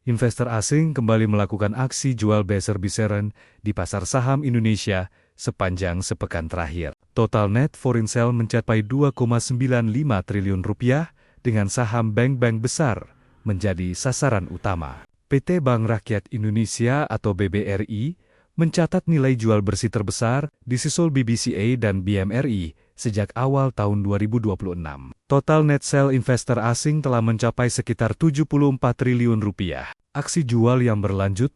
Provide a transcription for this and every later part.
investor asing kembali melakukan aksi jual beser-beseran di pasar saham Indonesia sepanjang sepekan terakhir. Total net foreign sale mencapai 2,95 triliun rupiah dengan saham bank-bank besar menjadi sasaran utama. PT Bank Rakyat Indonesia atau BBRI mencatat nilai jual bersih terbesar disusul BBCA dan BMRI sejak awal tahun 2026. Total net sale investor asing telah mencapai sekitar 74 triliun rupiah. Aksi jual yang berlanjut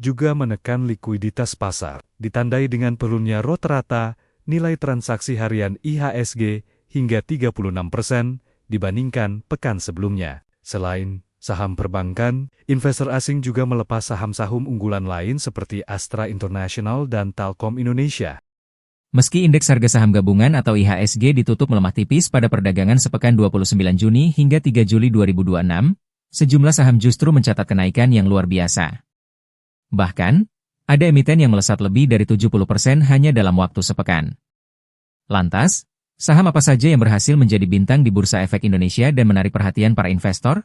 juga menekan likuiditas pasar, ditandai dengan turunnya rata-rata nilai transaksi harian IHSG hingga 36% dibandingkan pekan sebelumnya. Selain saham perbankan, investor asing juga melepas saham-saham unggulan lain seperti Astra International dan Telkom Indonesia. Meski indeks harga saham gabungan atau IHSG ditutup melemah tipis pada perdagangan sepekan 29 Juni hingga 3 Juli 2026, sejumlah saham justru mencatat kenaikan yang luar biasa. Bahkan, ada emiten yang melesat lebih dari 70% hanya dalam waktu sepekan. Lantas, saham apa saja yang berhasil menjadi bintang di Bursa Efek Indonesia dan menarik perhatian para investor?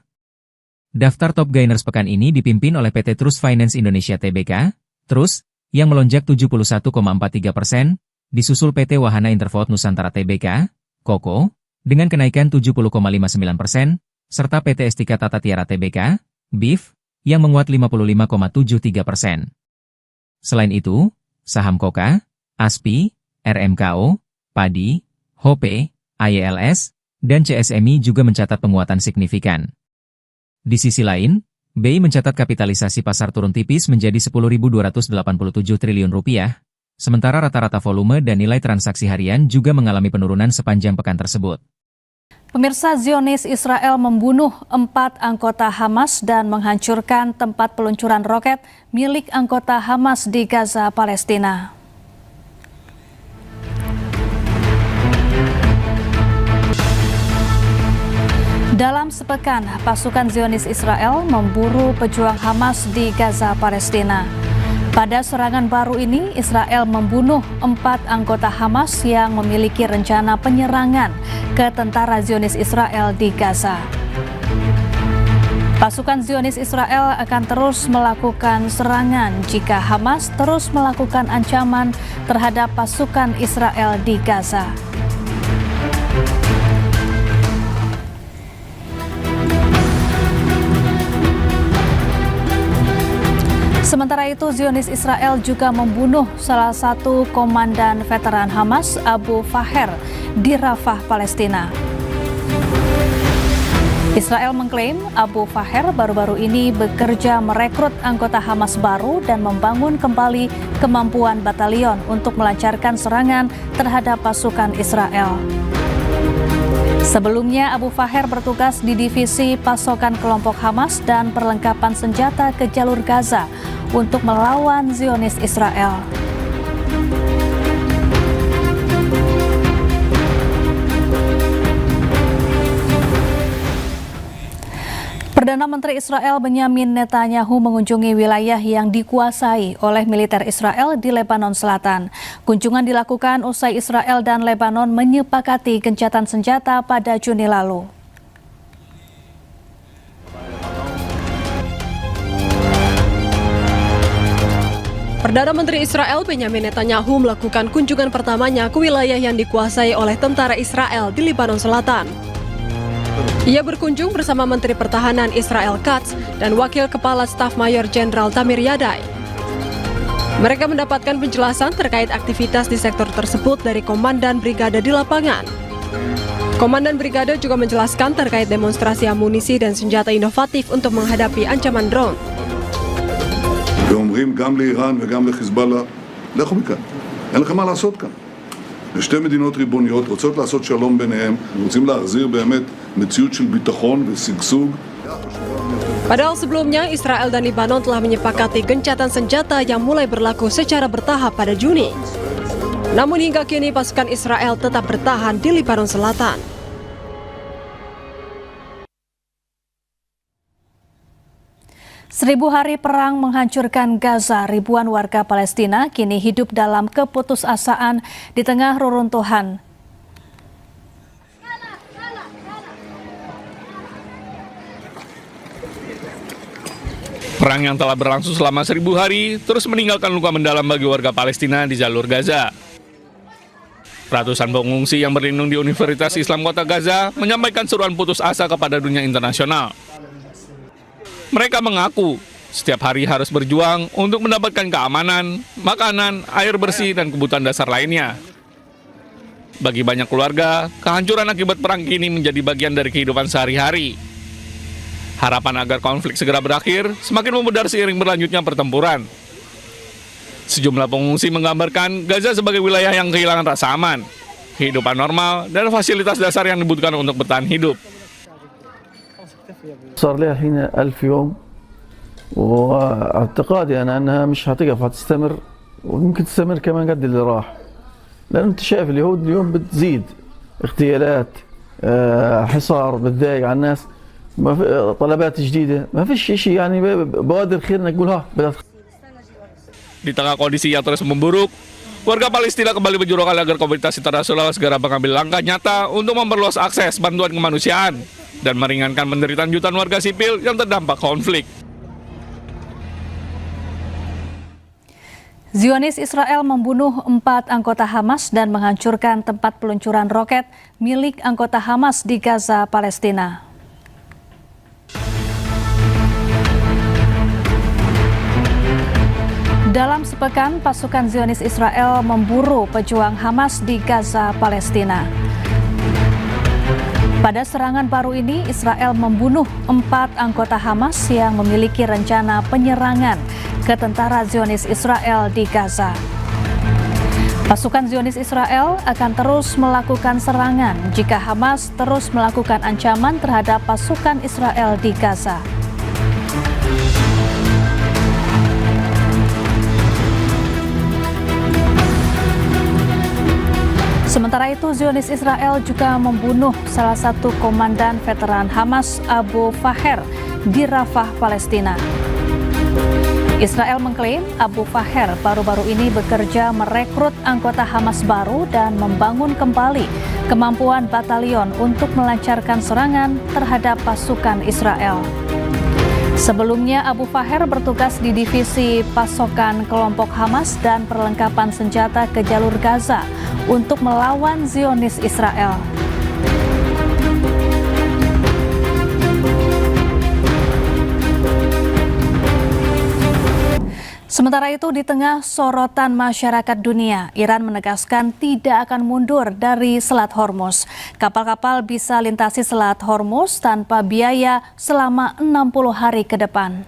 Daftar top gainers pekan ini dipimpin oleh PT Trust Finance Indonesia Tbk, Trust, yang melonjak 71,43%, disusul PT Wahana Intervolt Nusantara Tbk, KOKO, dengan kenaikan 70,59%, serta PT Estika Tata Tiara Tbk, BIF, yang menguat 55,73%. Selain itu, saham KOKA, ASPI, RMKO, PADI, HOPE, IELS, dan CSMI juga mencatat penguatan signifikan. Di sisi lain, BI mencatat kapitalisasi pasar turun tipis menjadi 10.287 triliun rupiah, sementara rata-rata volume dan nilai transaksi harian juga mengalami penurunan sepanjang pekan tersebut. Pemirsa, Zionis Israel membunuh 4 anggota Hamas dan menghancurkan tempat peluncuran roket milik anggota Hamas di Gaza, Palestina. Dalam sepekan, pasukan Zionis Israel memburu pejuang Hamas di Gaza, Palestina. Pada serangan baru ini, Israel membunuh 4 anggota Hamas yang memiliki rencana penyerangan ke tentara Zionis Israel di Gaza. Pasukan Zionis Israel akan terus melakukan serangan jika Hamas terus melakukan ancaman terhadap pasukan Israel di Gaza. Sementara itu, Zionis Israel juga membunuh salah satu komandan veteran Hamas, Abu Faher, di Rafah, Palestina. Israel mengklaim Abu Faher baru-baru ini bekerja merekrut anggota Hamas baru dan membangun kembali kemampuan batalion untuk melancarkan serangan terhadap pasukan Israel. Sebelumnya, Abu Faher bertugas di divisi pasokan kelompok Hamas dan perlengkapan senjata ke jalur Gaza untuk melawan Zionis Israel. Perdana Menteri Israel Benyamin Netanyahu mengunjungi wilayah yang dikuasai oleh militer Israel di Lebanon Selatan. Kunjungan dilakukan usai Israel dan Lebanon menyepakati gencatan senjata pada Juni lalu. Perdana Menteri Israel Benyamin Netanyahu melakukan kunjungan pertamanya ke wilayah yang dikuasai oleh tentara Israel di Lebanon Selatan. Ia berkunjung bersama Menteri Pertahanan Israel Katz dan Wakil Kepala Staf Mayor Jenderal Tamir Yadai. Mereka mendapatkan penjelasan terkait aktivitas di sektor tersebut dari Komandan Brigade di lapangan. Komandan Brigade juga menjelaskan terkait demonstrasi amunisi dan senjata inovatif untuk menghadapi ancaman drone. ואומרים גם לאיראן וגם לחיזבאללה, לכו מכאן, אין לכם מה לעשות כאן. שתי מדינות ריבוניות רוצות לעשות שלום ביניהם, רוצים להחזיר באמת מציאות של ביטחון ושגשוג. Padahal sebelumnya, Israel dan Lebanon telah menyepakati gencatan senjata yang mulai berlaku secara bertahap pada Juni. Namun hingga kini pasukan Israel tetap bertahan di Lebanon Selatan. Seribu hari perang menghancurkan Gaza, ribuan warga Palestina kini hidup dalam keputusasaan di tengah reruntuhan. Perang yang telah berlangsung selama 1000 hari terus meninggalkan luka mendalam bagi warga Palestina di jalur Gaza. Ratusan pengungsi yang berlindung di Universitas Islam Kota Gaza menyampaikan seruan putus asa kepada dunia internasional. Mereka mengaku setiap hari harus berjuang untuk mendapatkan keamanan, makanan, air bersih, dan kebutuhan dasar lainnya. Bagi banyak keluarga, kehancuran akibat perang ini menjadi bagian dari kehidupan sehari-hari. Harapan agar konflik segera berakhir semakin memudar seiring berlanjutnya pertempuran. Sejumlah pengungsi menggambarkan Gaza sebagai wilayah yang kehilangan rasa aman, kehidupan normal, dan fasilitas dasar yang dibutuhkan untuk bertahan hidup. صار لها الحين 1000 يوم واعتقادي أنا أنها مش هتقف هتستمر ويمكن تستمر كمان قد اللي راح لأن أنت شايف اليهود اليوم بتزيد اغتيالات حصار بتضايق على الناس طلبات جديدة ما فيش شيء يعني بوادر خير انك تقول ها بدأت. Di tengah kondisi yang terus memburuk, warga Palestina kembali menjurukan agar komunitas internasional segera mengambil langkah nyata untuk memperluas akses bantuan kemanusiaan dan meringankan penderitaan jutaan warga sipil yang terdampak konflik. Zionis Israel membunuh 4 anggota Hamas dan menghancurkan tempat peluncuran roket milik anggota Hamas di Gaza, Palestina. Dalam sepekan, pasukan Zionis Israel memburu pejuang Hamas di Gaza, Palestina. Pada serangan baru ini, Israel membunuh 4 anggota Hamas yang memiliki rencana penyerangan ke tentara Zionis Israel di Gaza. Pasukan Zionis Israel akan terus melakukan serangan jika Hamas terus melakukan ancaman terhadap pasukan Israel di Gaza. Sementara itu, Zionis Israel juga membunuh salah satu komandan veteran Hamas, Abu Faher, di Rafah, Palestina. Israel mengklaim Abu Faher baru-baru ini bekerja merekrut anggota Hamas baru dan membangun kembali kemampuan batalion untuk melancarkan serangan terhadap pasukan Israel. Sebelumnya, Abu Faher bertugas di divisi pasokan kelompok Hamas dan perlengkapan senjata ke jalur Gaza untuk melawan Zionis Israel. Sementara itu, di tengah sorotan masyarakat dunia, Iran menegaskan tidak akan mundur dari Selat Hormuz. Kapal-kapal bisa lintasi Selat Hormuz tanpa biaya selama 60 hari ke depan.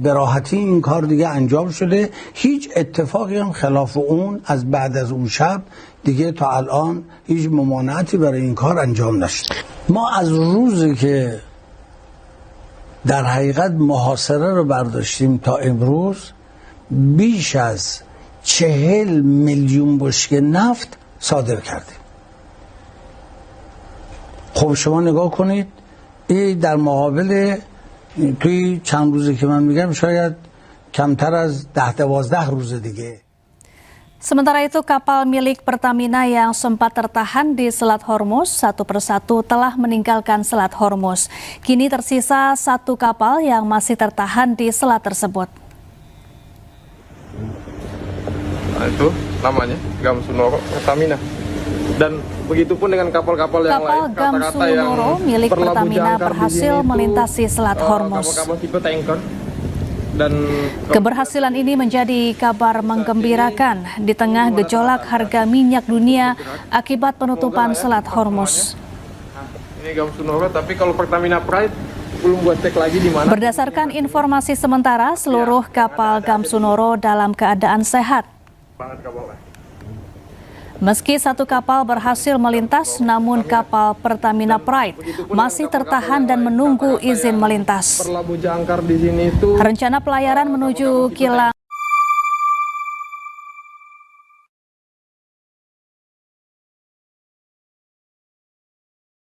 به راحتی این کار دیگه انجام شده هیچ اتفاقی هم خلاف اون از بعد از اون شب دیگه تا الان هیچ ممانعتی برای این کار انجام نشده ما از روزی که در حقیقت محاصره رو برداشتیم تا امروز بیش از 40 میلیون بشکه نفت صادر کردیم خب شما نگاه کنید این در مقابل توی چند روزی که من میگم شاید کمتر از 10-12 روز دیگه. Sementara itu, kapal milik Pertamina yang sempat tertahan di Selat Hormuz satu persatu telah meninggalkan Selat Hormuz. Kini tersisa 1 kapal yang masih tertahan di selat tersebut. Nah, itu namanya Gamsunoro Pertamina. Dan begitupun dengan kapal-kapal yang lain. Kapal Gamsunoro milik Pertamina berhasil melintasi Selat Hormuz. Kapal-kapal tipe tanker. Dan keberhasilan ini menjadi kabar menggembirakan di tengah gejolak harga minyak dunia akibat penutupan Selat Hormuz. Ini Gamsunoro, tapi kalau Pertamina Pride belum buat cek lagi di mana. Berdasarkan informasi sementara, seluruh kapal Gamsunoro dalam keadaan sehat. Meski 1 kapal berhasil melintas, namun kapal Pertamina Pride masih tertahan dan menunggu izin melintas. Perlabu jangkar di sini itu. Rencana pelayaran menuju kilang